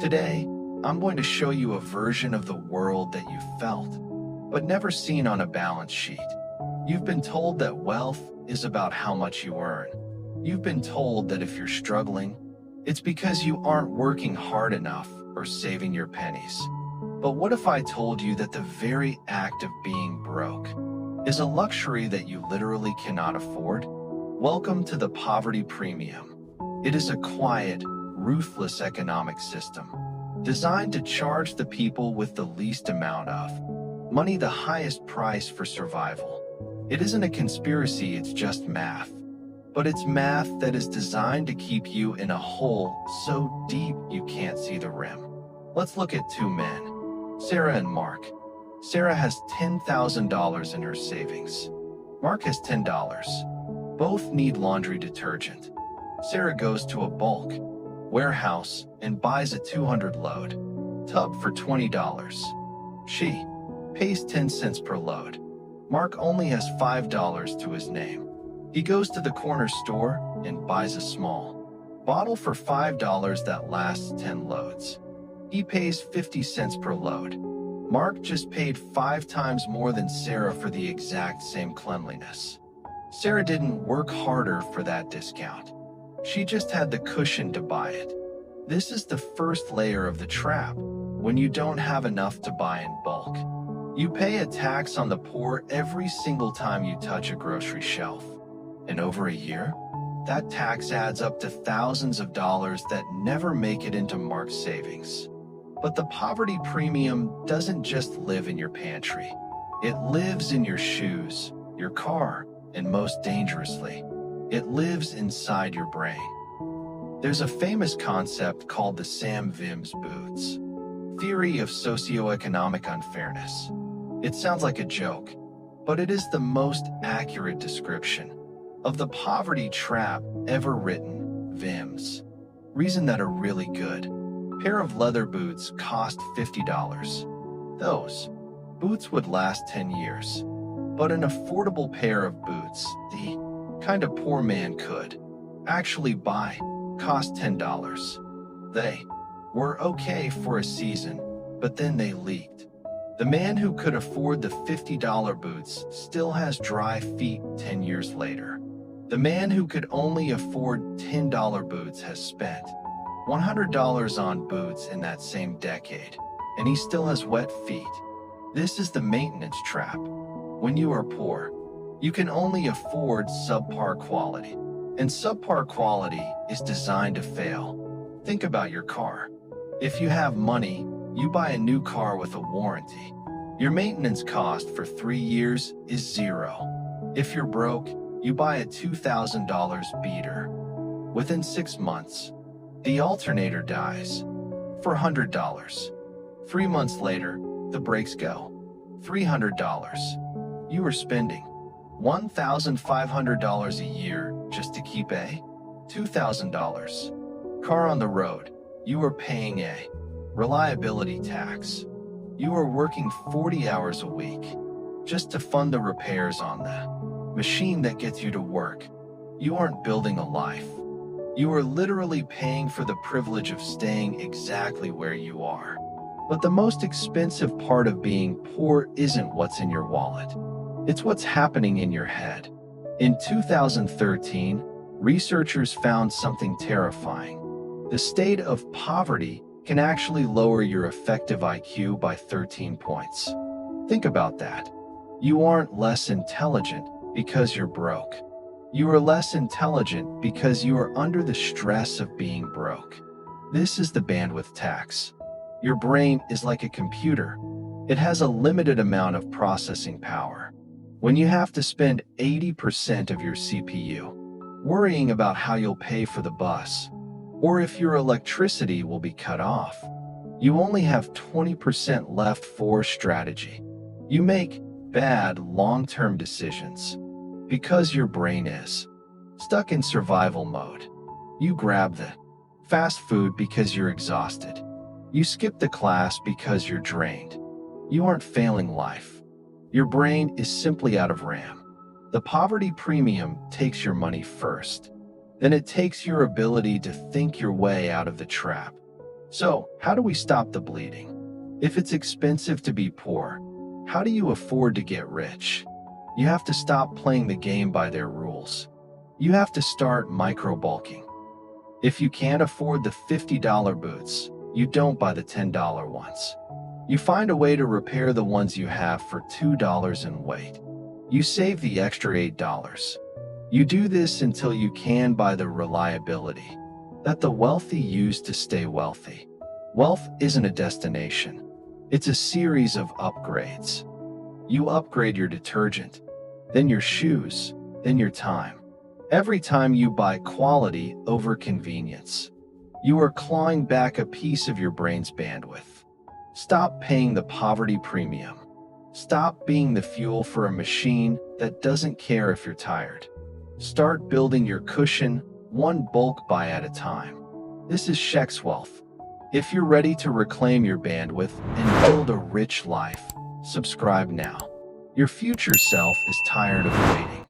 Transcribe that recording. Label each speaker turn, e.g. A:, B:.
A: Today, I'm going to show you a version of the world that you've felt, but never seen on a balance sheet. You've been told that wealth is about how much you earn. You've been told that if you're struggling, it's because you aren't working hard enough or saving your pennies. But what if I told you that the very act of being broke is a luxury that you literally cannot afford? Welcome to the poverty premium. It is a quiet, ruthless economic system designed to charge the people with the least amount of money the highest price for survival. It isn't a conspiracy, it's just math. But it's math that is designed to keep you in a hole so deep you can't see the rim. Let's look at two men, Sarah and Mark. Sarah has $10,000 in her savings. Mark has $10. Both need laundry detergent. Sarah goes to a bulk warehouse and buys a 200 load tub for $20. She pays 10 cents per load. Mark only has $5 to his name. He goes to the corner store and buys a small bottle for $5 that lasts 10 loads. He pays 50 cents per load. Mark just paid 5 times more than Sarah for the exact same cleanliness. Sarah didn't work harder for that discount. She just had the cushion to buy it. This is the first layer of the trap. When you don't have enough to buy in bulk, you pay a tax on the poor every single time you touch a grocery shelf. And over a year, that tax adds up to thousands of dollars that never make it into Mark's savings. But the poverty premium doesn't just live in your pantry. It lives in your shoes, your car, and most dangerously, it lives inside your brain. There's a famous concept called the Sam Vims Boots theory of socioeconomic unfairness. It sounds like a joke, but it is the most accurate description of the poverty trap ever written. Vims reason that a really good pair of leather boots cost $50. Those boots would last 10 years, but an affordable pair of boots, the kind a poor man could actually buy, cost $10. They were okay for a season, but then they leaked. The man who could afford the $50 boots still has dry feet 10 years later. The man who could only afford $10 boots has spent $100 on boots in that same decade, and he still has wet feet. This is the maintenance trap. When you are poor, you can only afford subpar quality, and subpar quality is designed to fail. Think about your car. If you have money, you buy a new car with a warranty. Your maintenance cost for 3 years is $0. If you're broke, you buy a $2,000 beater. Within 6 months, the alternator dies for $100. 3 months later, the brakes go. $300. You are spending $1,500 a year just to keep a $2,000 car on the road. You are paying a reliability tax. You are working 40 hours a week just to fund the repairs on the machine that gets you to work. You aren't building a life. You are literally paying for the privilege of staying exactly where you are. But the most expensive part of being poor isn't what's in your wallet. It's what's happening in your head. In 2013, researchers found something terrifying. The state of poverty can actually lower your effective IQ by 13 points. Think about that. You aren't less intelligent because you're broke. You are less intelligent because you are under the stress of being broke. This is the bandwidth tax. Your brain is like a computer. It has a limited amount of processing power. When you have to spend 80% of your CPU worrying about how you'll pay for the bus, or if your electricity will be cut off, you only have 20% left for strategy. You make bad long-term decisions because your brain is stuck in survival mode. You grab the fast food because you're exhausted. You skip the class because you're drained. You aren't failing life. Your brain is simply out of RAM. The poverty premium takes your money first. Then it takes your ability to think your way out of the trap. So, how do we stop the bleeding? If it's expensive to be poor, how do you afford to get rich? You have to stop playing the game by their rules. You have to start micro-bulking. If you can't afford the $50 boots, you don't buy the $10 ones. You find a way to repair the ones you have for $2 and wait. You save the extra $8. You do this until you can buy the reliability that the wealthy use to stay wealthy. Wealth isn't a destination. It's a series of upgrades. You upgrade your detergent, then your shoes, then your time. Every time you buy quality over convenience, you are clawing back a piece of your brain's bandwidth. Stop paying the poverty premium. Stop being the fuel for a machine that doesn't care if you're tired. Start building your cushion, one bulk buy at a time. This is Shekswealth. If you're ready to reclaim your bandwidth and build a rich life, subscribe now. Your future self is tired of waiting.